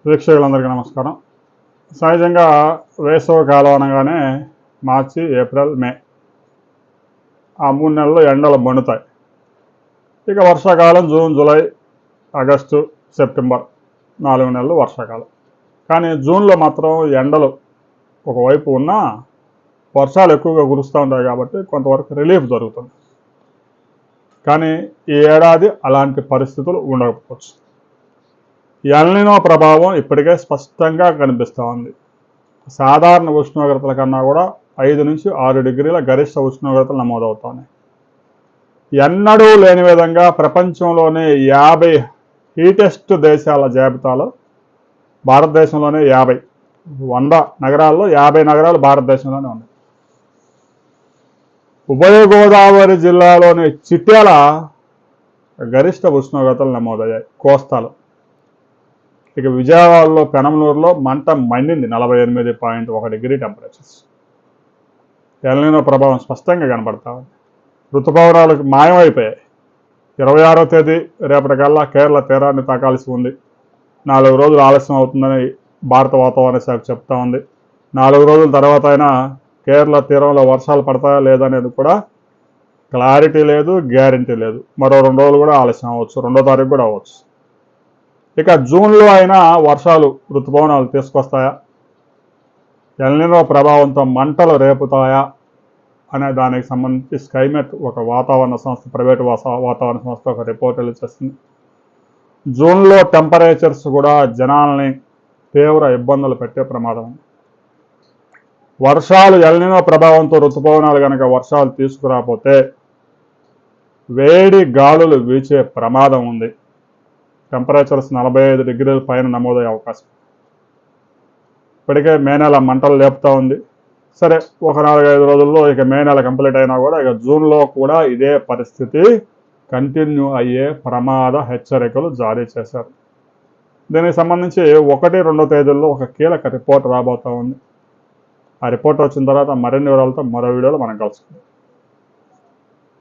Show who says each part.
Speaker 1: వీక్షకులందరికీ నమస్కారం. సహజంగా వేసవి కాలం అనగానే మార్చి, ఏప్రిల్, మే ఆ 3 నెలలు ఎండలు మండుతాయి. ఇక వర్షాకాలం జూన్, జూలై, ఆగస్టు, సెప్టెంబర్ 4 నెలలు వర్షాకాలం. కానీ జూన్లో మాత్రం ఎండలు ఒకవైపు ఉన్నా వర్షాలు ఎక్కువగా కురుస్తూ ఉంటాయి కాబట్టి కొంతవరకు రిలీఫ్ దొరుకుతుంది. కానీ ఈ ఏడాది అలాంటి పరిస్థితులు ఉండకపోవచ్చు. ఎల్నినో ప్రభావం ఇప్పటికే స్పష్టంగా కనిపిస్తూ ఉంది. సాధారణ ఉష్ణోగ్రతల కన్నా కూడా 5 నుంచి 6 డిగ్రీల గరిష్ట ఉష్ణోగ్రతలు నమోదవుతున్నాయి. ఎన్నడూ లేని విధంగా ప్రపంచంలోనే 50 హీటెస్ట్ దేశాల జాబితాలో భారతదేశంలోనే 100 నగరాల్లో 50 నగరాలు భారతదేశంలోనే ఉన్నాయి. ఉభయ గోదావరి జిల్లాలోని చిట్యాల గరిష్ట ఉష్ణోగ్రతలు నమోదయ్యాయి కోస్తాలో. ఇక విజయవాడలో పెనమలూరులో మంట మండింది 48.1 డిగ్రీ టెంపరేచర్స్. ఎల్నినో ప్రభావం స్పష్టంగా కనబడతా ఉంది. ఋతుపవనాలకు మాయమైపోయాయి. 26వ తేదీ రేపటికల్లా కేరళ తీరాన్ని తాకాల్సి ఉంది. 4 రోజులు ఆలస్యం అవుతుందని భారత వాతావరణ శాఖ చెప్తా ఉంది. 4 రోజుల తర్వాత అయినా కేరళ తీరంలో వర్షాలు పడతాయా లేదనేది కూడా క్లారిటీ లేదు, గ్యారంటీ లేదు. మరో 2 రోజులు కూడా ఆలస్యం అవ్వచ్చు, 2వ తారీఖు కూడా అవ్వచ్చు. ఇక జూన్లో అయినా వర్షాలు ఋతుపవనాలు తీసుకొస్తాయా, ఎల్నినో ప్రభావంతో మంటలు రేపుతాయా అనే దానికి సంబంధించి స్కైమెట్ ఒక వాతావరణ సంస్థ, ప్రైవేటు వాతావరణ సంస్థ ఒక రిపోర్ట్ చేస్తుంది. జూన్లో టెంపరేచర్స్ కూడా జనాల్ని తీవ్ర ఇబ్బందులు పెట్టే ప్రమాదం ఉంది. వర్షాలు ఎల్నినో ప్రభావంతో ఋతుపవనాలు కనుక వర్షాలు తీసుకురాకపోతే వేడి గాలులు వీచే ప్రమాదం ఉంది. టెంపరేచర్స్ 45 డిగ్రీల పైన నమోదయ్యే అవకాశం. ఇప్పటికే మే నెల మంటలు లేపుతూ ఉంది. సరే, ఒక 4-5 రోజుల్లో ఇక మే నెల కంప్లీట్ అయినా కూడా ఇక జూన్లో కూడా ఇదే పరిస్థితి కంటిన్యూ అయ్యే ప్రమాద హెచ్చరికలు జారీ చేశారు. దీనికి సంబంధించి 1-2 తేదీల్లో ఒక కీలక రిపోర్ట్ రాబోతూ ఉంది. ఆ రిపోర్ట్ వచ్చిన తర్వాత మరిన్ని వివరాలతో మరో వీడియోలో మనం కలుసుకుందాం.